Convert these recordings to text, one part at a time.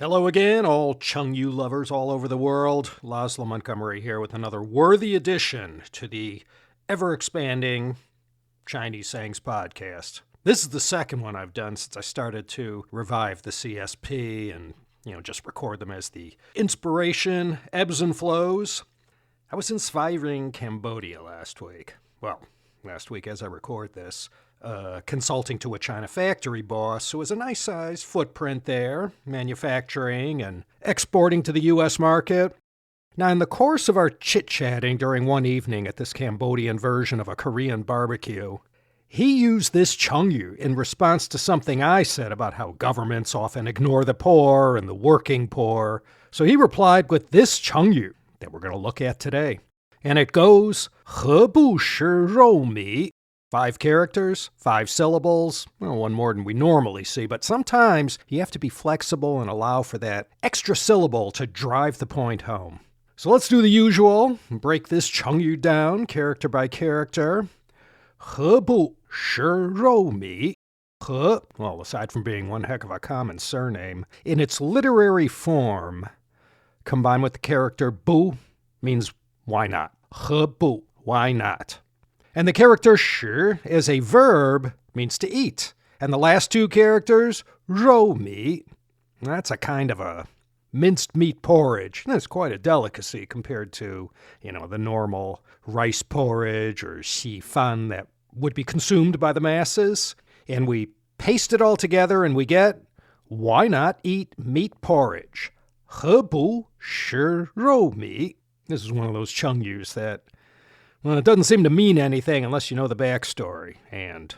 Hello again, all Chengyu lovers all over the world. Laszlo Montgomery here with another worthy addition to the ever-expanding Chinese Sayings podcast. This is the second one I've done since I started to revive the CSP and, just record them as the inspiration ebbs and flows. I was in Svay Cambodia last week. Well, last week as I record this. Consulting to a China factory boss who has a nice-sized footprint there, manufacturing and exporting to the U.S. market. Now, in the course of our chit-chatting during one evening at this Cambodian version of a Korean barbecue, he used this Chengyu in response to something I said about how governments often ignore the poor and the working poor. So he replied with this Chengyu that we're going to look at today. And it goes, Hébù Shí Ròumí. 5 characters, 5 syllables, one more than we normally see, but sometimes you have to be flexible and allow for that extra syllable to drive the point home. So let's do the usual and break this Chengyu down character by character. Hébù Shí Ròumí. He, well, aside from being one heck of a common surname, in its literary form, combined with the character bu, means why not? Hébù, why not? And the character shi as a verb means to eat. And the last 2 characters, ròumí, that's a kind of a minced meat porridge. That's quite a delicacy compared to, the normal rice porridge or xi fan that would be consumed by the masses. And we paste it all together and we get, why not eat meat porridge? Hébù shí ròumí. This is one of those Chengyus that, well, it doesn't seem to mean anything unless you know the backstory, and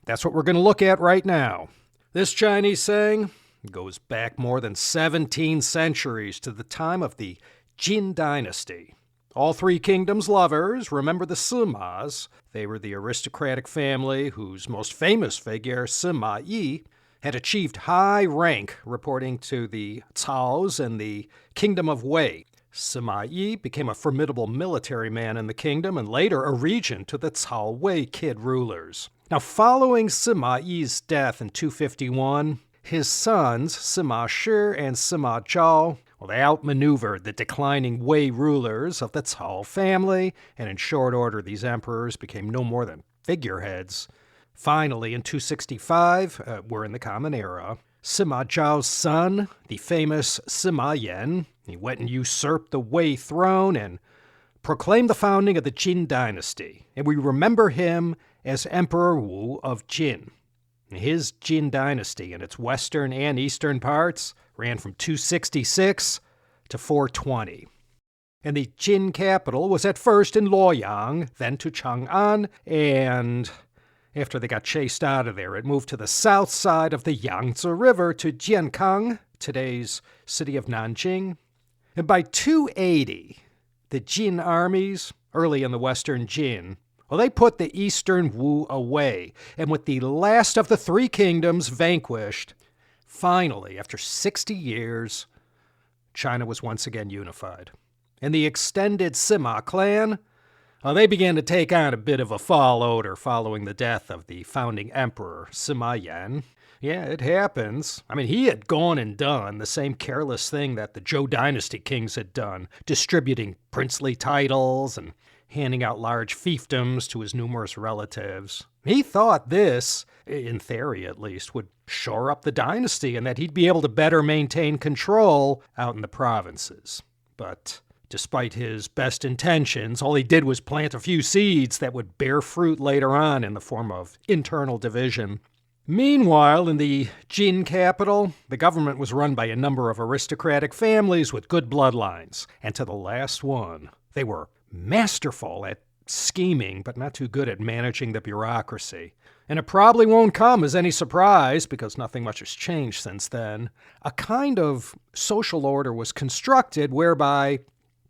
that's what we're going to look at right now. This Chinese saying goes back more than 17 centuries to the time of the Jin dynasty. All 3 kingdoms' lovers remember the Simas. They were the aristocratic family whose most famous figure, Sima Yi, had achieved high rank reporting to the Caos in the Kingdom of Wei. Sima Yi became a formidable military man in the kingdom and later a regent to the Cao Wei kid rulers. Now, following Sima Yi's death in 251, his sons, Sima Shi and Sima Zhao, they outmaneuvered the declining Wei rulers of the Cao family, and in short order, these emperors became no more than figureheads. Finally, in 265, we're in the Common Era, Sima Zhao's son, the famous Sima Yan, he went and usurped the Wei throne and proclaimed the founding of the Jin dynasty. And we remember him as Emperor Wu of Jin. His Jin dynasty in its western and eastern parts ran from 266 to 420. And the Jin capital was at first in Luoyang, then to Chang'an, and after they got chased out of there, it moved to the south side of the Yangtze River to Jiankang, today's city of Nanjing. And by 280, the Jin armies, early in the western Jin, they put the eastern Wu away. And with the last of the 3 kingdoms vanquished, finally, after 60 years, China was once again unified. And the extended Sima clan, they began to take on a bit of a fall odor following the death of the founding emperor, Sima Yan. Yeah, it happens. He had gone and done the same careless thing that the Zhou dynasty kings had done, distributing princely titles and handing out large fiefdoms to his numerous relatives. He thought this, in theory at least, would shore up the dynasty and that he'd be able to better maintain control out in the provinces. But despite his best intentions, all he did was plant a few seeds that would bear fruit later on in the form of internal division. Meanwhile, in the Jin capital, the government was run by a number of aristocratic families with good bloodlines. And to the last one, they were masterful at scheming, but not too good at managing the bureaucracy. And it probably won't come as any surprise, because nothing much has changed since then. A kind of social order was constructed whereby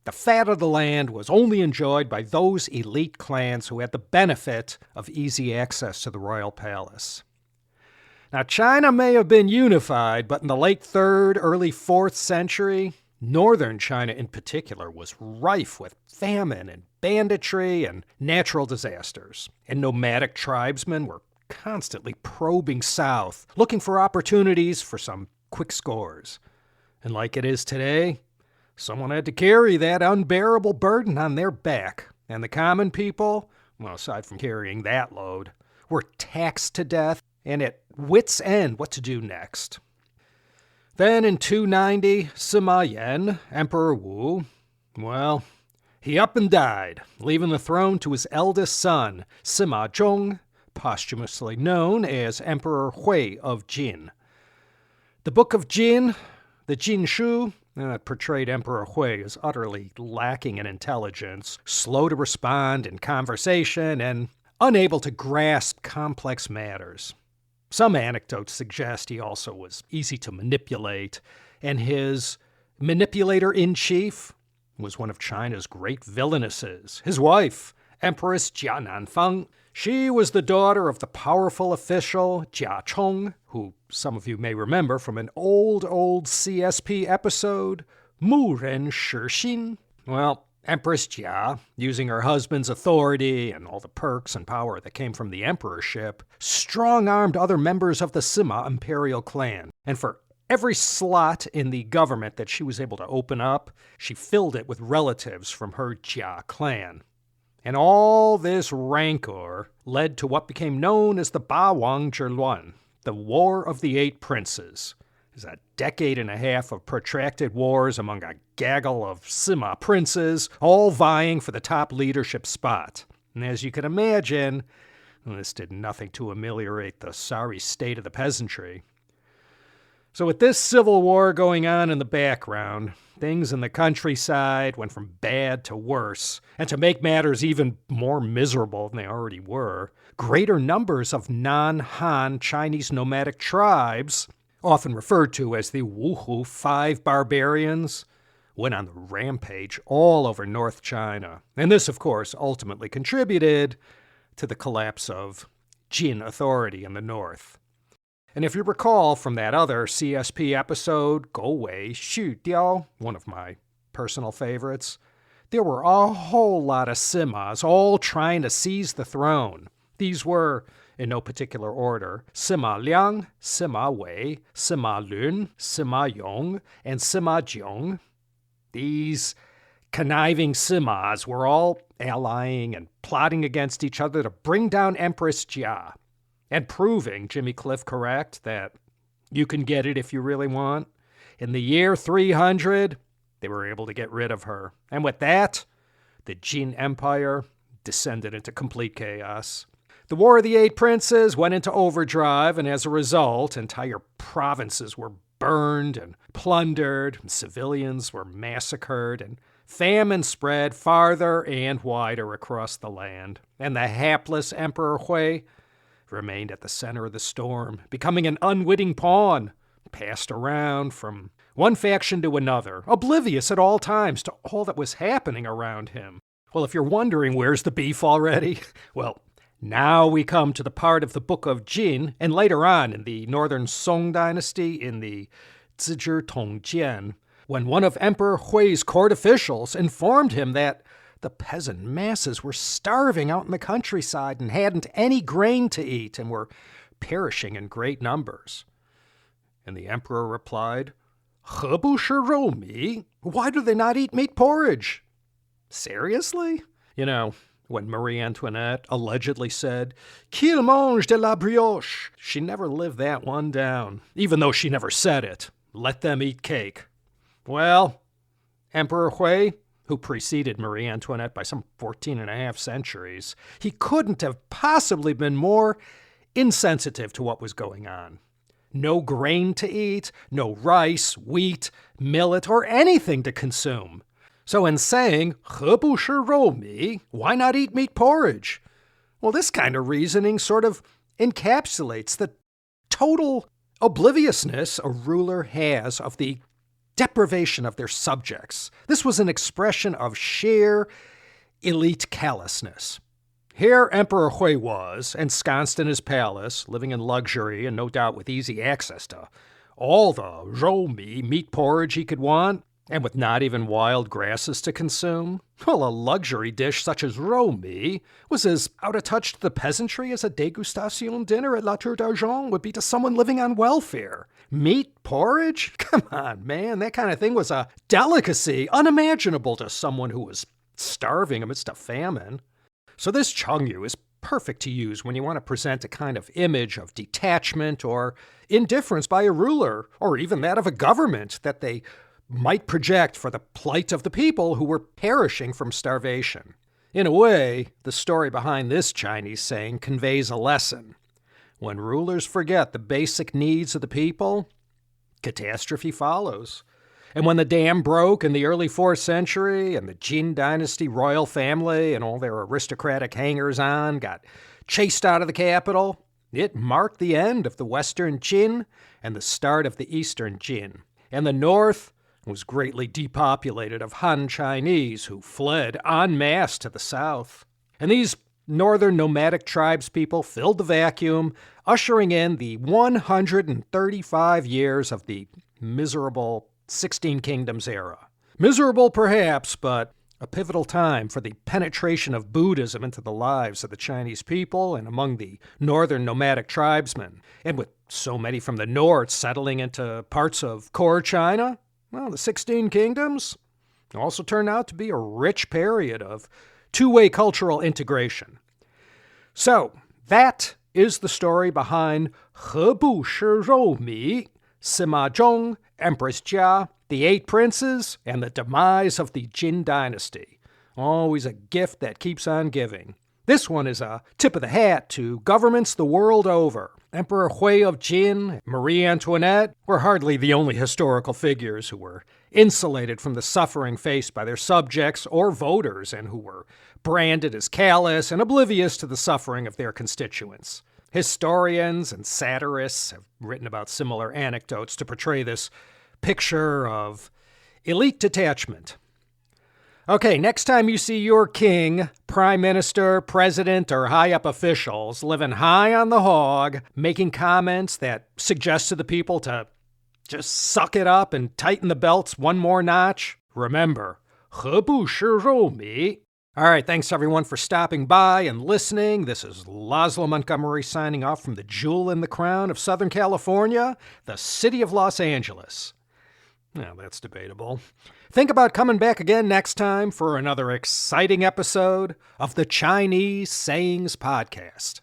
the fat of the land was only enjoyed by those elite clans who had the benefit of easy access to the royal palace. Now, China may have been unified, but in the late 3rd, early 4th century, northern China in particular was rife with famine and banditry and natural disasters. And nomadic tribesmen were constantly probing south, looking for opportunities for some quick scores. And like it is today, someone had to carry that unbearable burden on their back. And the common people, well, aside from carrying that load, were taxed to death and at wit's end what to do next. Then in 290, Sima Yan, Emperor Wu, well, he up and died, leaving the throne to his eldest son, Sima Zhong, posthumously known as Emperor Hui of Jin. The Book of Jin, the Jin Shu, portrayed Emperor Hui as utterly lacking in intelligence, slow to respond in conversation, and unable to grasp complex matters. Some anecdotes suggest he also was easy to manipulate, and his manipulator-in-chief was one of China's great villainesses. His wife, Empress Jia Nanfang, she was the daughter of the powerful official Jia Chong, who some of you may remember from an old CSP episode, Mu Ren Shi Xin. Well, Empress Jia, using her husband's authority and all the perks and power that came from the emperorship, strong-armed other members of the Sima imperial clan. And for every slot in the government that she was able to open up, she filled it with relatives from her Jia clan. And all this rancor led to what became known as the Ba Wang Zhiluan, the War of the Eight Princes. It was a decade and a half of protracted wars among a gaggle of Sima princes, all vying for the top leadership spot. And as you can imagine, this did nothing to ameliorate the sorry state of the peasantry. So with this civil war going on in the background, things in the countryside went from bad to worse. And to make matters even more miserable than they already were, greater numbers of non-Han Chinese nomadic tribes, often referred to as the Wuhu Five Barbarians, went on the rampage all over North China. And this, of course, ultimately contributed to the collapse of Jin authority in the north. And if you recall from that other CSP episode, Go Wei Xu Diao, one of my personal favorites, there were a whole lot of Simas all trying to seize the throne. These were, in no particular order, Sima Liang, Sima Wei, Sima Lun, Sima Yong, and Sima Jiong. These conniving Simas were all allying and plotting against each other to bring down Empress Jia, and proving Jimmy Cliff correct that you can get it if you really want. In the year 300, they were able to get rid of her. And with that, the Jin Empire descended into complete chaos. The War of the Eight Princes went into overdrive, and as a result, entire provinces were burned and plundered, and civilians were massacred, and famine spread farther and wider across the land. And the hapless Emperor Hui remained at the center of the storm, becoming an unwitting pawn, passed around from one faction to another, oblivious at all times to all that was happening around him. Well, if you're wondering where's the beef already, well, now we come to the part of the Book of Jin, and later on in the Northern Song Dynasty in the Zizhi Tongjian, when one of Emperor Hui's court officials informed him that the peasant masses were starving out in the countryside and hadn't any grain to eat and were perishing in great numbers. And the emperor replied, "Hébù Shí Ròumí? Why do they not eat meat porridge?" Seriously? You know, when Marie Antoinette allegedly said, "Qu'il mange de la brioche," she never lived that one down, even though she never said it. Let them eat cake. Well, Emperor Hui, who preceded Marie Antoinette by some 14 and a half centuries, he couldn't have possibly been more insensitive to what was going on. No grain to eat, no rice, wheat, millet, or anything to consume. So in saying, "Hébù Shí Ròumí, why not eat meat porridge?" Well, this kind of reasoning sort of encapsulates the total obliviousness a ruler has of the deprivation of their subjects. This was an expression of sheer elite callousness. Here Emperor Hui was, ensconced in his palace, living in luxury and no doubt with easy access to all the Ròumí meat porridge he could want. And with not even wild grasses to consume? Well, a luxury dish such as rômí was as out of touch to the peasantry as a dégustation dinner at La Tour d'Argent would be to someone living on welfare. Meat porridge? Come on, man, that kind of thing was a delicacy unimaginable to someone who was starving amidst a famine. So this Chengyu is perfect to use when you want to present a kind of image of detachment or indifference by a ruler, or even that of a government, that they might project for the plight of the people who were perishing from starvation. In a way, the story behind this Chinese saying conveys a lesson. When rulers forget the basic needs of the people, catastrophe follows. And when the dam broke in the early 4th century and the Jin dynasty royal family and all their aristocratic hangers-on got chased out of the capital, it marked the end of the Western Jin and the start of the Eastern Jin. And the North was greatly depopulated of Han Chinese who fled en masse to the south. And these northern nomadic tribespeople filled the vacuum, ushering in the 135 years of the miserable 16 Kingdoms era. Miserable perhaps, but a pivotal time for the penetration of Buddhism into the lives of the Chinese people and among the northern nomadic tribesmen. And with so many from the north settling into parts of core China, well, the 16 Kingdoms also turned out to be a rich period of two-way cultural integration. So, that is the story behind Hébù Shí Ròumí, Sima Zhong, Empress Jia, the 8 Princes, and the demise of the Jin dynasty. Always a gift that keeps on giving. This one is a tip of the hat to governments the world over. Emperor Hui of Jin, Marie Antoinette were hardly the only historical figures who were insulated from the suffering faced by their subjects or voters and who were branded as callous and oblivious to the suffering of their constituents. Historians and satirists have written about similar anecdotes to portray this picture of elite detachment. Okay, next time you see your king, prime minister, president, or high-up officials living high on the hog, making comments that suggest to the people to just suck it up and tighten the belts one more notch, remember, Hébù Shí Ròumí. All right, thanks everyone for stopping by and listening. This is Laszlo Montgomery signing off from the jewel in the crown of Southern California, the city of Los Angeles. Now, that's debatable. Think about coming back again next time for another exciting episode of the Chinese Sayings Podcast.